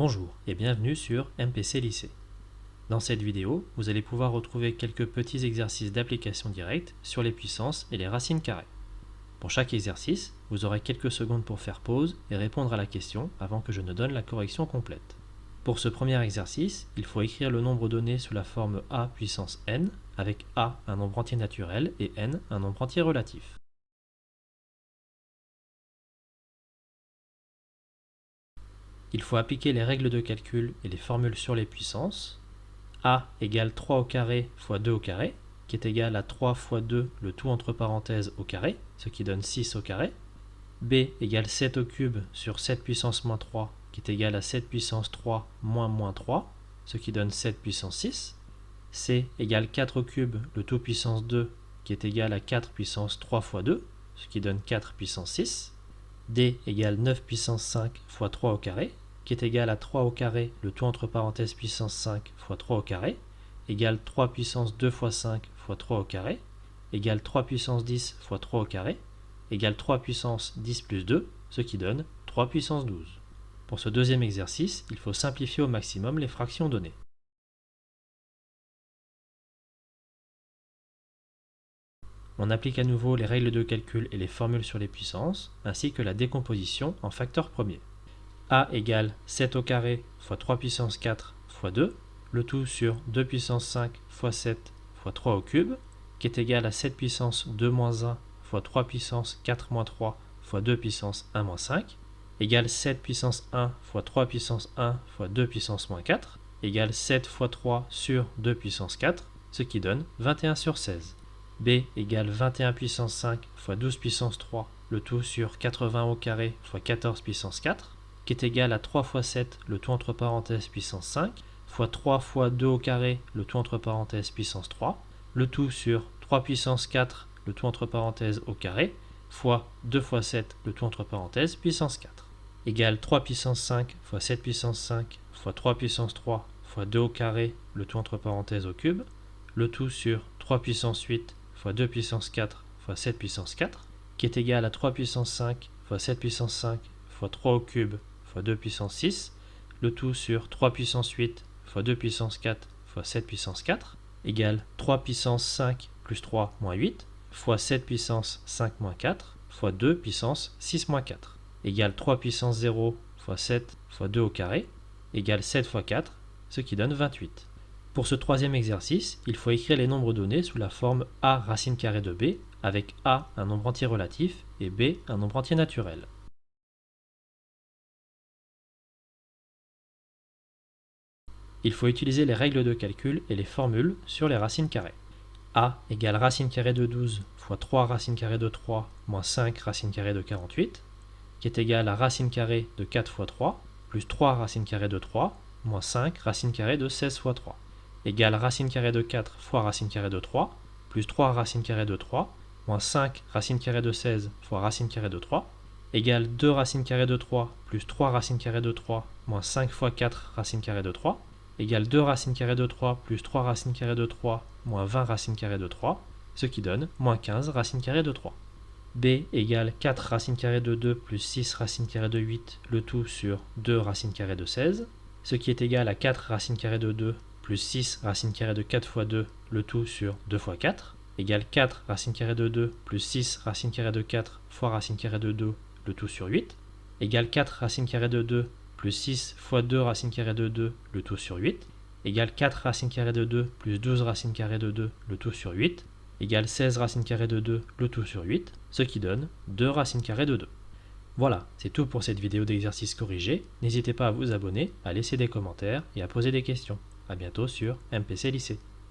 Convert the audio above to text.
Bonjour et bienvenue sur MPC Lycée. Dans cette vidéo, vous allez pouvoir retrouver quelques petits exercices d'application directe sur les puissances et les racines carrées. Pour chaque exercice, vous aurez quelques secondes pour faire pause et répondre à la question avant que je ne donne la correction complète. Pour ce premier exercice, il faut écrire le nombre donné sous la forme a puissance n, avec a un nombre entier naturel et n un nombre entier relatif. Il faut appliquer les règles de calcul et les formules sur les puissances. A égale 3 au carré fois 2 au carré, qui est égal à 3 fois 2, le tout entre parenthèses au carré, ce qui donne 6 au carré. B égale 7 au cube sur 7 puissance moins 3, qui est égal à 7 puissance 3 moins 3, ce qui donne 7 puissance 6. C égale 4 au cube, le tout puissance 2, qui est égal à 4 puissance 3 fois 2, ce qui donne 4 puissance 6. D égale 9 puissance 5 fois 3 au carré, qui est égal à 3 au carré, le tout entre parenthèses puissance 5 fois 3 au carré, égale 3 puissance 2 fois 5 fois 3 au carré, égale 3 puissance 10 fois 3 au carré, égale 3 puissance 10 plus 2, ce qui donne 3 puissance 12. Pour ce deuxième exercice, il faut simplifier au maximum les fractions données. On applique à nouveau les règles de calcul et les formules sur les puissances, ainsi que la décomposition en facteurs premiers. A égale 7 au carré fois 3 puissance 4 fois 2, le tout sur 2 puissance 5 fois 7 fois 3 au cube, qui est égal à 7 puissance 2 moins 1 fois 3 puissance 4 moins 3 fois 2 puissance 1 moins 5, égale 7 puissance 1 fois 3 puissance 1 fois 2 puissance moins 4, égale 7 fois 3 sur 2 puissance 4, ce qui donne 21 sur 16. B égale 21 puissance 5 fois 12 puissance 3, le tout sur 80 au carré fois 14 puissance 4, qui est égal à 3 fois 7, le tout entre parenthèses puissance 5, fois 3 fois 2 au carré, le tout entre parenthèses puissance 3, le tout sur 3 puissance 4, le tout entre parenthèses au carré, fois 2 fois 7, le tout entre parenthèses puissance 4, égale 3 puissance 5 fois 7 puissance 5, fois 3 puissance 3, fois 2 au carré, le tout entre parenthèses au cube, le tout sur 3 puissance 8, fois 2 puissance 4, fois 7 puissance 4, qui est égal à 3 puissance 5, fois 7 puissance 5, fois 3 au cube, fois 2 puissance 6, le tout sur 3 puissance 8, fois 2 puissance 4, fois 7 puissance 4, égale 3 puissance 5 plus 3 moins 8, fois 7 puissance 5 moins 4, fois 2 puissance 6 moins 4, égale 3 puissance 0 fois 7 fois 2 au carré, égale 7 fois 4, ce qui donne 28. Pour ce troisième exercice, il faut écrire les nombres donnés sous la forme a racine carrée de b, avec a un nombre entier relatif et b un nombre entier naturel. Il faut utiliser les règles de calcul et les formules sur les racines carrées. A égale racine carrée de 12 fois 3 racine carrée de 3 moins 5 racine carrée de 48, qui est égal à racine carrée de 4 fois 3 plus 3 racine carrée de 3 moins 5 racine carrée de 16 fois 3, égale racine carrée de 4 fois racine carrée de 3 plus 3 racine carrée de 3 moins 5 racine carrée de 16 fois racine carrée de 3, égale 2 racine carrée de 3 plus 3 racine carrée de 3 moins 5 fois 4 racine carrée de 3, égale 2 racine carrée de 3 plus 3 racine carrée de 3 moins 20 racine carrée de 3, ce qui donne moins 15 racine carrée de 3. B égale 4 racine carrée de 2 plus 6 racine carrée de 8, le tout sur 2 racine carrée de 16, ce qui est égal à 4 racine carrée de 2 plus 6 racine carrée de 4 fois 2, le tout sur 2 fois 4, égale 4 racine carrée de 2 plus 6 racine carrée de 4 fois racine carrée de 2, le tout sur 8, égale 4 racine carrée de 2 plus 6 fois 2 racine carrée de 2, le tout sur 8, égale 4 racine carrée de 2 plus 12 racine carrée de 2, le tout sur 8, égale 16 racine carrée de 2, le tout sur 8, ce qui donne 2 racine carrée de 2. Voilà, c'est tout pour cette vidéo d'exercice corrigé. N'hésitez pas à vous abonner, à laisser des commentaires et à poser des questions. A bientôt sur MPC Lycée.